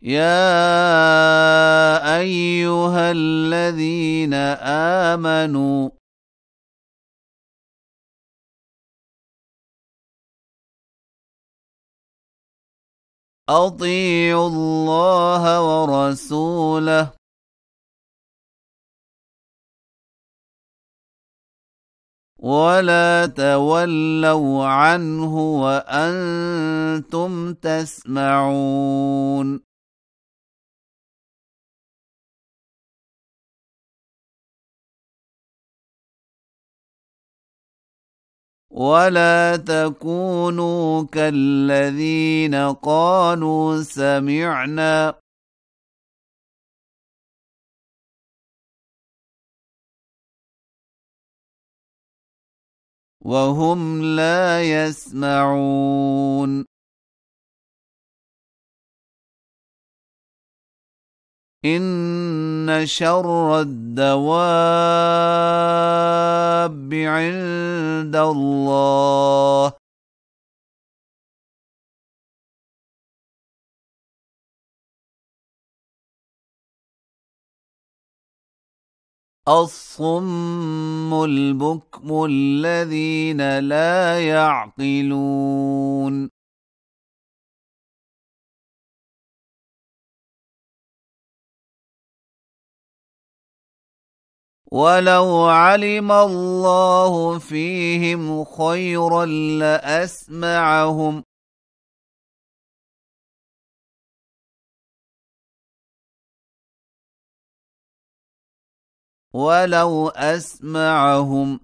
يا أيها الذين آمنوا أطيعوا الله ورسوله ولا تولوا عنه وأنتم تسمعون ولا تكونوا كالذين قالوا سمعنا وهم لا يسمعون إن شر الدواب عند الله الصم البكم الذين لا يعقلون ولو علم الله فيهم خيرا لأسمعهم ولو أسمعهم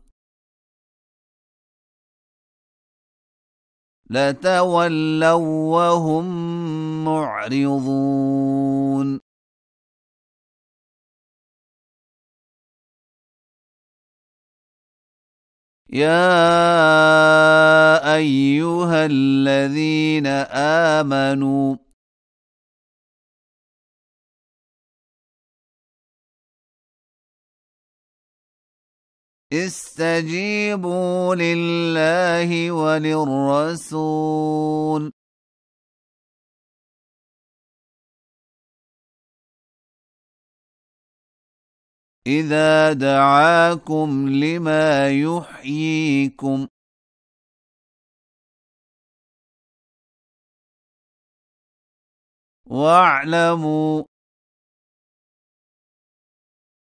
لتولوا وهم معرضون يا أيها الذين آمنوا استجيبوا لله وللرسول إذا دعاكم لما يحييكم واعلموا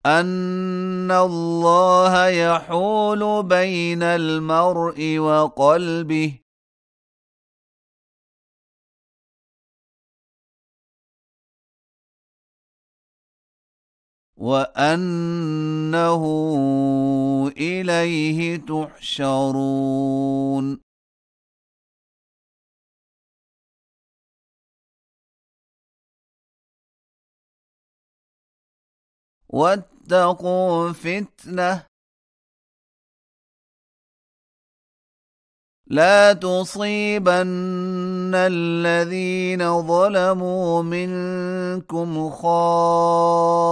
أن الله يحول بين المرء وقلبه وأنه إليه تحشرون واتقوا فتنة لا تصيبن الذين ظلموا منكم خاصة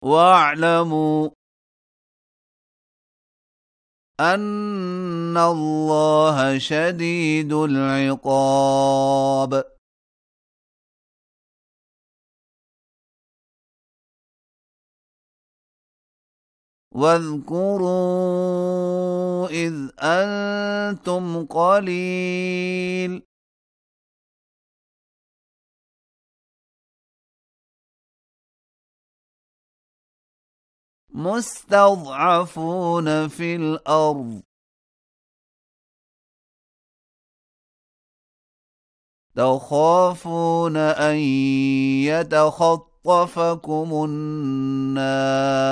واعلموا أن الله شديد العقاب واذكروا إذ أنتم قليل مستضعفون في الأرض تخافون أن يتخطفكم الناس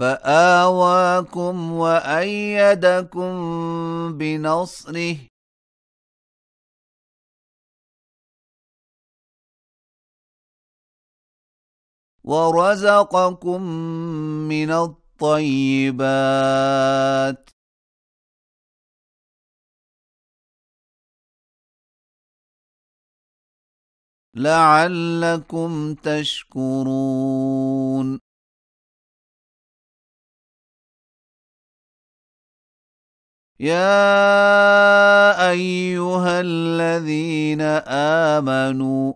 فآواكم وأيدكم بنصره ورزقكم من الطيبات لعلكم تشكرون يا أيها الذين آمنوا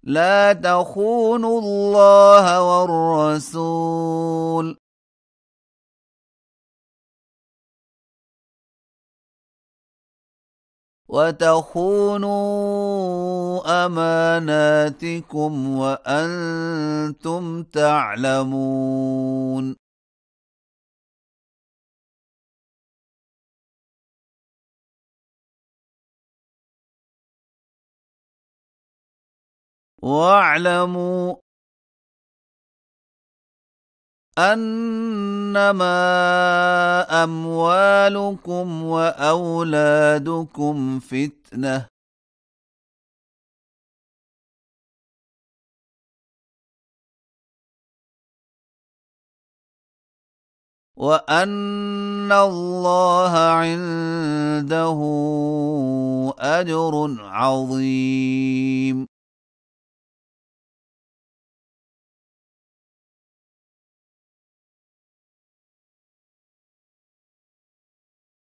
لا تخونوا الله والرسول وتخونوا أماناتكم وأنتم تعلمون واعلموا أنما أموالكم وأولادكم فتنة وأن الله عنده أجر عظيم